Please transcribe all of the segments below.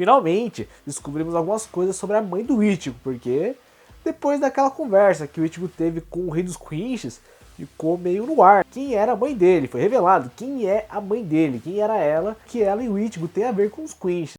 Finalmente, descobrimos algumas coisas sobre a mãe do Ichigo, porque depois daquela conversa que o Ichigo teve com o rei dos Quinches, ficou meio no ar. Quem era a mãe dele? Foi revelado quem é a mãe dele, quem era ela, que ela e o Ichigo têm a ver com os Quinches.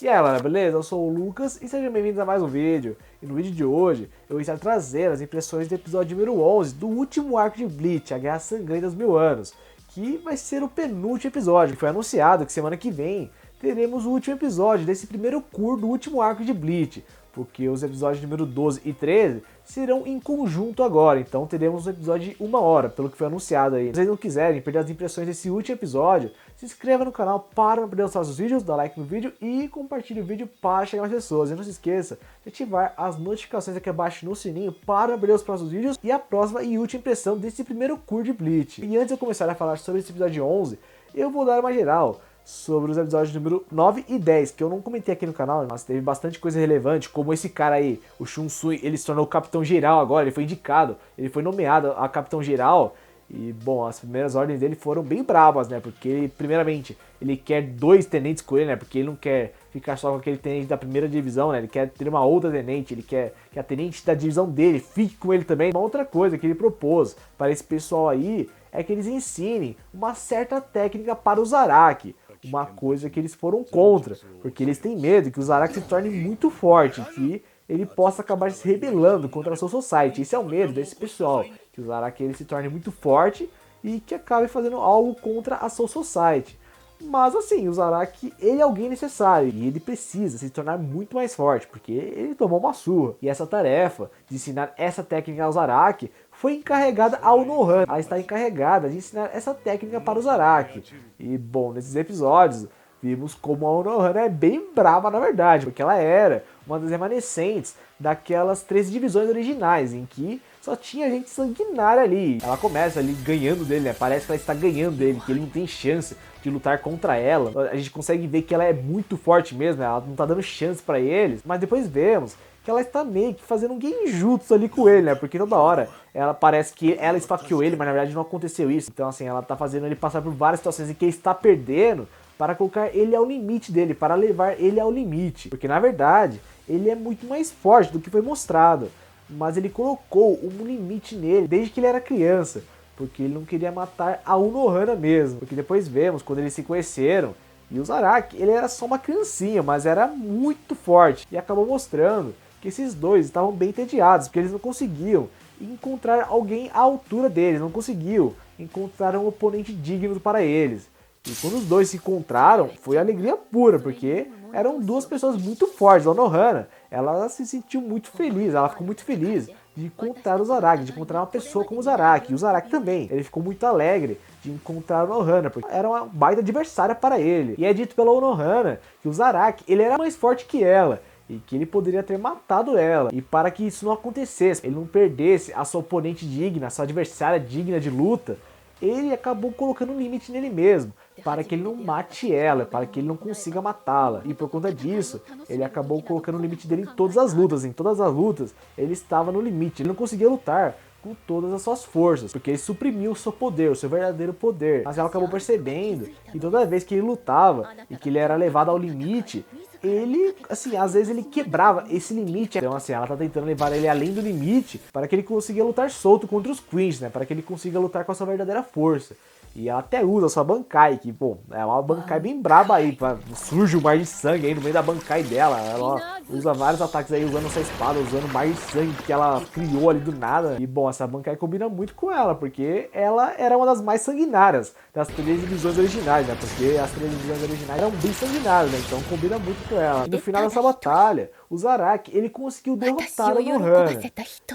E aí galera, beleza? Eu sou o Lucas e sejam bem-vindos a mais um vídeo. E no vídeo de hoje eu vou estar trazendo as impressões do episódio número 11 do último arco de Bleach, a Guerra Sangrenta dos Mil Anos, que vai ser o penúltimo episódio. Foi anunciado que semana que vem teremos o último episódio desse primeiro curso do último arco de Bleach, porque os episódios número 12 e 13 serão em conjunto agora, então teremos um episódio de 1 hora, pelo que foi anunciado aí. Se vocês não quiserem perder as impressões desse último episódio, se inscreva no canal para não perder os próximos vídeos, dá like no vídeo e compartilhe o vídeo para chegar mais pessoas. E não se esqueça de ativar as notificações aqui abaixo no sininho para não perder os próximos vídeos e a próxima e última impressão desse primeiro curso de Bleach. E antes de eu começar a falar sobre esse episódio 11, eu vou dar uma geral sobre os episódios número 9 e 10, que eu não comentei aqui no canal, mas teve bastante coisa relevante, como esse cara aí, o Shunsui, ele se tornou capitão geral agora, ele foi indicado, ele foi nomeado a capitão geral, e bom, as primeiras ordens dele foram bem brabas, né, porque primeiramente, ele quer 2 tenentes com ele, né, porque ele não quer ficar só com aquele tenente da primeira divisão, né, ele quer ter uma outra tenente, ele quer que a tenente da divisão dele fique com ele também. Uma outra coisa que ele propôs para esse pessoal aí, é que eles ensinem uma certa técnica para o Zaraki, uma coisa que eles foram contra, porque eles têm medo que o Zaraki se torne muito forte, que ele possa acabar se rebelando contra a Soul Society. Esse é o medo desse pessoal, que o Zaraki ele se torne muito forte e que acabe fazendo algo contra a Soul Society. Mas assim, o Zaraki, ele é alguém necessário e ele precisa se tornar muito mais forte, porque ele tomou uma surra. E essa tarefa de ensinar essa técnica ao Zaraki foi encarregada ao Nohana. Ela está encarregada de ensinar essa técnica para o Zaraki. E bom, nesses episódios, vimos como a Nohana é bem brava na verdade, porque ela era uma das remanescentes daquelas 13 divisões originais, em que só tinha gente sanguinária ali. Ela começa ali ganhando dele, né? Parece que ela está ganhando dele, que ele não tem chance de lutar contra ela. A gente consegue ver que ela é muito forte mesmo, ela não tá dando chance pra eles, mas depois vemos que ela está meio que fazendo um genjutsu ali com ele, né? Porque toda hora ela parece que ela esfaqueou ele, mas na verdade não aconteceu isso. Então assim, ela tá fazendo ele passar por várias situações em que ele está perdendo para colocar ele ao limite dele, para levar ele ao limite. Porque na verdade, ele é muito mais forte do que foi mostrado, mas ele colocou um limite nele desde que ele era criança, porque ele não queria matar a Unohana mesmo. Porque depois vemos, quando eles se conheceram, e o Zaraki, ele era só uma criancinha, mas era muito forte. E acabou mostrando que esses dois estavam bem entediados, porque eles não conseguiam encontrar alguém à altura deles, não conseguiam encontrar um oponente digno para eles. E quando os dois se encontraram, foi alegria pura, porque eram duas pessoas muito fortes. A Unohana, ela se sentiu muito feliz, ela ficou muito feliz de encontrar o Zaraki, de encontrar uma pessoa como o Zaraki. E o Zaraki também, ele ficou muito alegre de encontrar o Unohana, porque era uma baita adversária para ele. E é dito pela Unohana que o Zaraki, ele era mais forte que ela, e que ele poderia ter matado ela. E para que isso não acontecesse, ele não perdesse a sua oponente digna, a sua adversária digna de luta, ele acabou colocando um limite nele mesmo, para que ele não mate ela, para que ele não consiga matá-la. E por conta disso, ele acabou colocando o limite dele em todas as lutas. Em todas as lutas, ele estava no limite. Ele não conseguia lutar com todas as suas forças, porque ele suprimiu o seu poder, o seu verdadeiro poder. Mas ela acabou percebendo que toda vez que ele lutava e que ele era levado ao limite, ele, assim, às vezes ele quebrava esse limite. Então, assim, ela tá tentando levar ele além do limite para que ele consiga lutar solto contra os Queens, né? Para que ele consiga lutar com a sua verdadeira força. E ela até usa a sua Bankai, que, bom, é uma Bankai bem braba aí. Surge um mar de sangue aí no meio da Bankai dela. Ela usa vários ataques aí usando essa espada, usando o mar de sangue que ela criou ali do nada. E, bom, essa Bankai combina muito com ela, porque ela era uma das mais sanguinárias das 3 divisões originais, né? Porque as 3 divisões originais eram bem sanguinárias, né? Então combina muito com ela. E no final dessa batalha, o Zaraki, ele conseguiu derrotar a Unohana.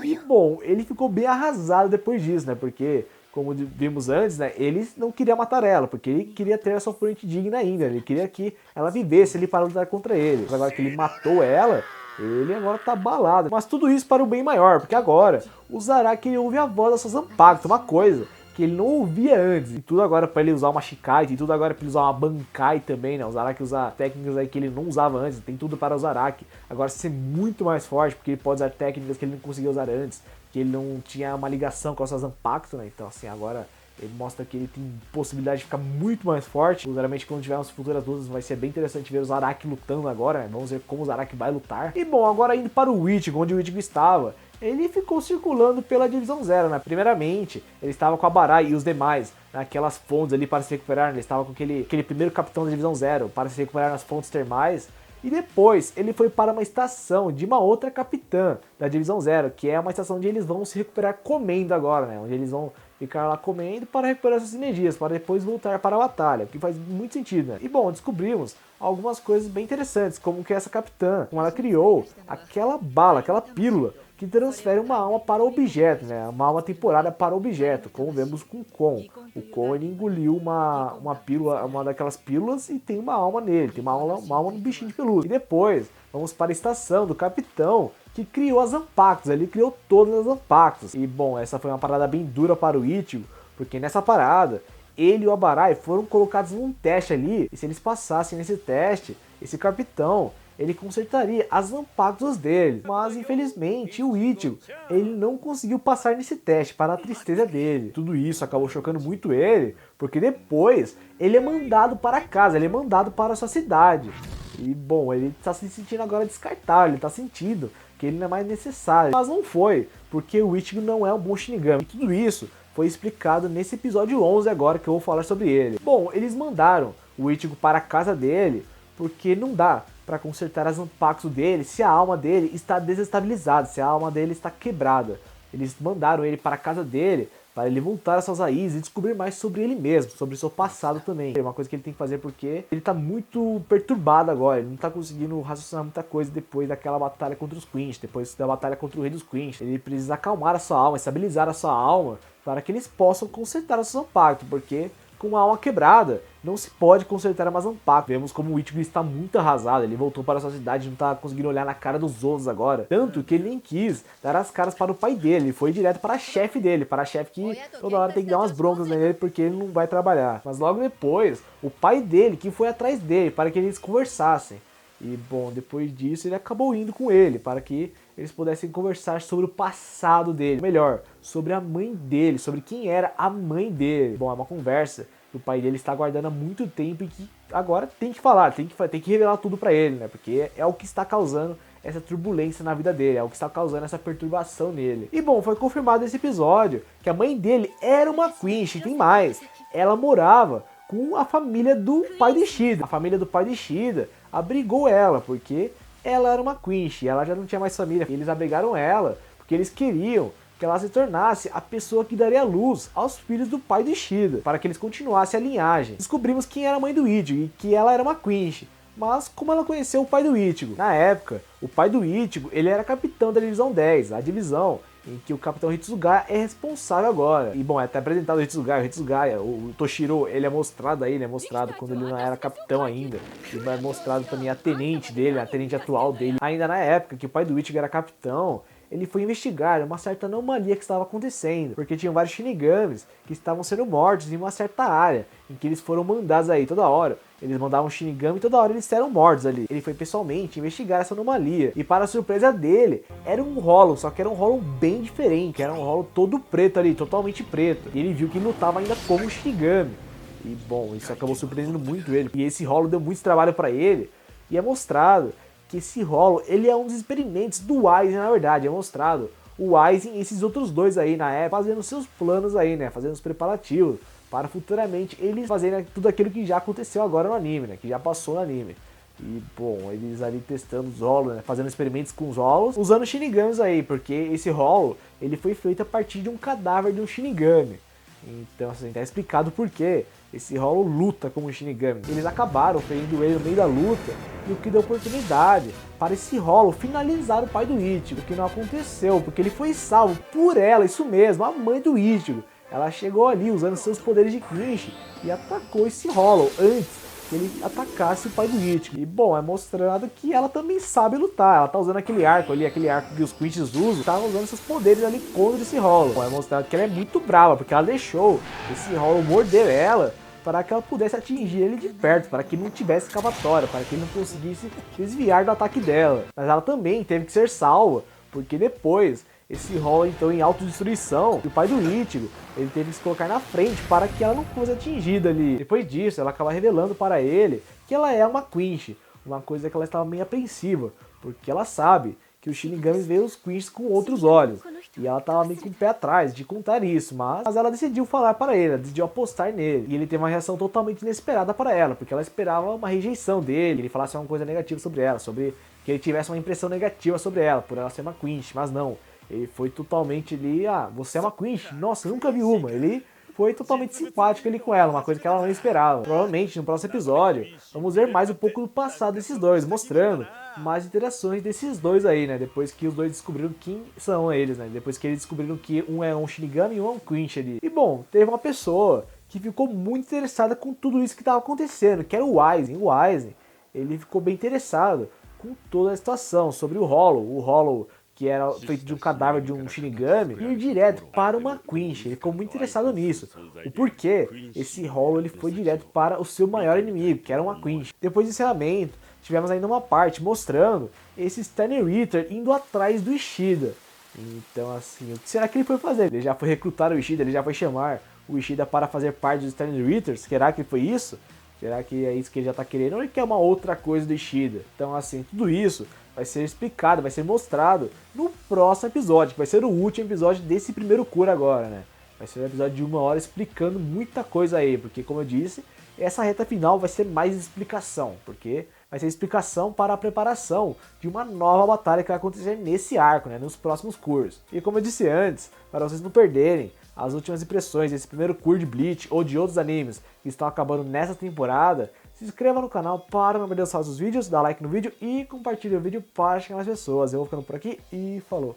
E, bom, ele ficou bem arrasado depois disso, né? Porque, como vimos antes, né, ele não queria matar ela, porque ele queria ter essa oponente digna ainda, ele queria que ela vivesse ali para lutar contra ele. Agora que ele matou ela, ele agora tá abalado. Mas tudo isso para o bem maior, porque agora o Zaraki ouve a voz da sua Zanpakuto, uma coisa que ele não ouvia antes. E tudo agora para ele usar uma Shikai, tem tudo agora para ele usar uma Bankai também, né? O Zaraki usa técnicas aí que ele não usava antes, tem tudo para o Zaraki agora ser muito mais forte, porque ele pode usar técnicas que ele não conseguia usar antes, que ele não tinha uma ligação com a sua Zanpakuto, né? Então assim, agora ele mostra que ele tem possibilidade de ficar muito mais forte. Seguramente quando tiver nas futuras lutas vai ser bem interessante ver o Zaraki lutando agora, né? Vamos ver como o Zaraki vai lutar. E bom, agora indo para o Ichigo, onde o Ichigo estava, ele ficou circulando pela Divisão Zero, né? Primeiramente, ele estava com a Barai e os demais naquelas fontes ali para se recuperar, né? Ele estava com aquele primeiro capitão da Divisão Zero para se recuperar nas fontes termais. E depois ele foi para uma estação de uma outra capitã da Divisão Zero, que é uma estação onde eles vão se recuperar comendo agora, né? Onde eles vão ficar lá comendo para recuperar suas energias, para depois voltar para a batalha, o que faz muito sentido, né? E bom, descobrimos algumas coisas bem interessantes, como que essa capitã, como ela criou aquela bala, aquela pílula, que transfere uma alma para o objeto, né? Uma alma temporária para o objeto, como vemos com o Kon. O Kon, ele engoliu uma pílula, uma daquelas pílulas e tem uma alma nele, tem uma alma no bichinho de pelúcia. E depois, vamos para a estação do capitão, que criou as Zanpakutos, ele criou todas as Zanpakutos. E bom, essa foi uma parada bem dura para o Ichigo, porque nessa parada, ele e o Abarai foram colocados num teste ali, e se eles passassem nesse teste, esse capitão, ele consertaria as Zanpakutos dele. Mas infelizmente o Ichigo, ele não conseguiu passar nesse teste, para a tristeza dele. Tudo isso acabou chocando muito ele, porque depois ele é mandado para casa, ele é mandado para a sua cidade. E bom, ele está se sentindo agora descartável, ele está sentindo que ele não é mais necessário. Mas não foi, porque o Ichigo não é um bom Shinigami. E tudo isso foi explicado nesse episódio 11 agora, que eu vou falar sobre ele. Bom, eles mandaram o Ichigo para a casa dele, porque não dá para consertar as Zanpakutos dele se a alma dele está desestabilizada, se a alma dele está quebrada. Eles mandaram ele para a casa dele, para ele voltar às suas raízes e descobrir mais sobre ele mesmo, sobre o seu passado também. É uma coisa que ele tem que fazer porque ele está muito perturbado agora, ele não está conseguindo raciocinar muita coisa depois daquela batalha contra os Quinch, depois da batalha contra o rei dos Quinch. Ele precisa acalmar a sua alma, estabilizar a sua alma, para que eles possam consertar a sua Zanpakuto, porque com a alma quebrada, não se pode consertar uma Zanpakuto. Vemos como o Ichigo está muito arrasado, ele voltou para sua cidade e não está conseguindo olhar na cara dos outros agora. Tanto que ele nem quis dar as caras para o pai dele, ele foi direto para a chefe dele, para a chefe que toda hora tem que dar umas broncas nele porque ele não vai trabalhar. Mas logo depois, o pai dele que foi atrás dele para que eles conversassem. E bom, depois disso ele acabou indo com ele para que eles pudessem conversar sobre o passado dele, melhor, sobre a mãe dele, sobre quem era a mãe dele. Bom, é uma conversa que o pai dele está aguardando há muito tempo e que agora tem que falar, tem que revelar tudo para ele, né? Porque é o que está causando essa turbulência na vida dele, é o que está causando essa perturbação nele. E bom, foi confirmado nesse episódio que a mãe dele era uma Quinch, e tem mais, ela morava com a família do pai de Ishida. A família do pai de Ishida abrigou ela, porque ela era uma Quinch, ela já não tinha mais família. Eles abrigaram ela, porque eles queriam que ela se tornasse a pessoa que daria luz aos filhos do pai de Ishida, para que eles continuassem a linhagem. Descobrimos quem era a mãe do Ichigo, e que ela era uma Quinch. Mas como ela conheceu o pai do Ichigo? Na época, o pai do Ichigo, ele era capitão da divisão 10, a divisão em que o capitão Hitsugaya é responsável agora. E bom, é até apresentado o Hitsugaya, o Toshiro, ele é mostrado aí, ele é mostrado quando ele não era capitão ainda. E é mostrado também a tenente dele, a tenente atual dele. Ainda na época que o pai do Ichigo era capitão, ele foi investigar uma certa anomalia que estava acontecendo, porque tinham vários Shinigamis que estavam sendo mortos em uma certa área, em que eles foram mandados aí toda hora. Eles mandavam Shinigami e toda hora eles eram mortos ali. Ele foi pessoalmente investigar essa anomalia. E para a surpresa dele, era um Hollow, só que era um Hollow bem diferente. Era um Hollow todo preto ali, totalmente preto. E ele viu que lutava ainda como Shinigami. E bom, isso acabou surpreendendo muito ele. E esse Hollow deu muito trabalho para ele. E é mostrado que esse Hollow, ele é um dos experimentos do Aizen, na verdade. É mostrado o Aizen e esses outros dois aí na época, fazendo seus planos aí, né? Fazendo os preparativos para futuramente eles fazerem tudo aquilo que já aconteceu agora no anime, né? Que já passou no anime. E, bom, eles ali testando os Hollows, né? Fazendo experimentos com os Hollows, usando Shinigamis aí, porque esse Hollow, ele foi feito a partir de um cadáver de um Shinigami. Então, assim, tá explicado por quê. Esse Hollow luta como um Shinigami. Eles acabaram ferindo ele no meio da luta, e o que deu oportunidade para esse Hollow finalizar o pai do Ichigo, o que não aconteceu, porque ele foi salvo por ela, isso mesmo, a mãe do Ichigo. Ela chegou ali usando seus poderes de Quinch e atacou esse Hollow antes que ele atacasse o pai do Ichigo. E bom, é mostrado que ela também sabe lutar, ela tá usando aquele arco ali, aquele arco que os Quinches usam, tá usando seus poderes ali contra esse Hollow. Bom, é mostrado que ela é muito brava, porque ela deixou esse Hollow morder ela, para que ela pudesse atingir ele de perto, para que não tivesse escapatória, para que ele não conseguisse desviar do ataque dela. Mas ela também teve que ser salva, porque depois esse Hollow então em autodestruição, e o pai do Ichigo, ele teve que se colocar na frente para que ela não fosse atingida ali. Depois disso, ela acaba revelando para ele que ela é uma Quinch, uma coisa que ela estava meio apreensiva, porque ela sabe que os Shinigamis veem os Quinches com outros olhos. E ela tava meio com o pé atrás de contar isso, mas ela decidiu falar para ele, ela decidiu apostar nele. E ele teve uma reação totalmente inesperada para ela, porque ela esperava uma rejeição dele, ele falasse uma coisa negativa sobre ela, sobre que ele tivesse uma impressão negativa sobre ela, por ela ser uma Quinch, mas não. Ele foi totalmente ali, você é uma Quinch? Nossa, eu nunca vi uma. Ele foi totalmente simpático ali com ela, uma coisa que ela não esperava. Provavelmente no próximo episódio vamos ver mais um pouco do passado desses dois, mostrando mais interações desses dois aí, né? Depois que os dois descobriram quem são eles, né? Depois que eles descobriram que um é um Shinigami e um é um Quinch ali. E bom, teve uma pessoa que ficou muito interessada com tudo isso que estava acontecendo, que era o Aizen. O Aizen, ele ficou bem interessado com toda a situação sobre o Hollow que era feito de um cadáver de um Shinigami, ir direto para uma Quinch. Ele ficou muito interessado nisso. O porquê esse Hollow ele foi direto para o seu maior inimigo, que era uma Quinch. Depois do encerramento, tivemos ainda uma parte mostrando esse Stanley Ritter indo atrás do Ishida. Então assim, o que será que ele foi fazer? Ele já foi recrutar o Ishida, ele já foi chamar o Ishida para fazer parte dos Stanley Ritters? Será que foi isso? Será que é isso que ele já tá querendo ou ele quer uma outra coisa do Ishida? Então assim, tudo isso vai ser explicado, vai ser mostrado no próximo episódio, que vai ser o último episódio desse primeiro cura agora, né? Vai ser um episódio de 1 hora explicando muita coisa aí, porque como eu disse, essa reta final vai ser mais explicação, porque vai ser explicação para a preparação de uma nova batalha que vai acontecer nesse arco, né? Nos próximos cures. E como eu disse antes, para vocês não perderem as últimas impressões desse primeiro cure de Bleach ou de outros animes que estão acabando nessa temporada, se inscreva no canal para não perder os próximos vídeos, dá like no vídeo e compartilhe o vídeo para chegar mais pessoas. Eu vou ficando por aqui e falou!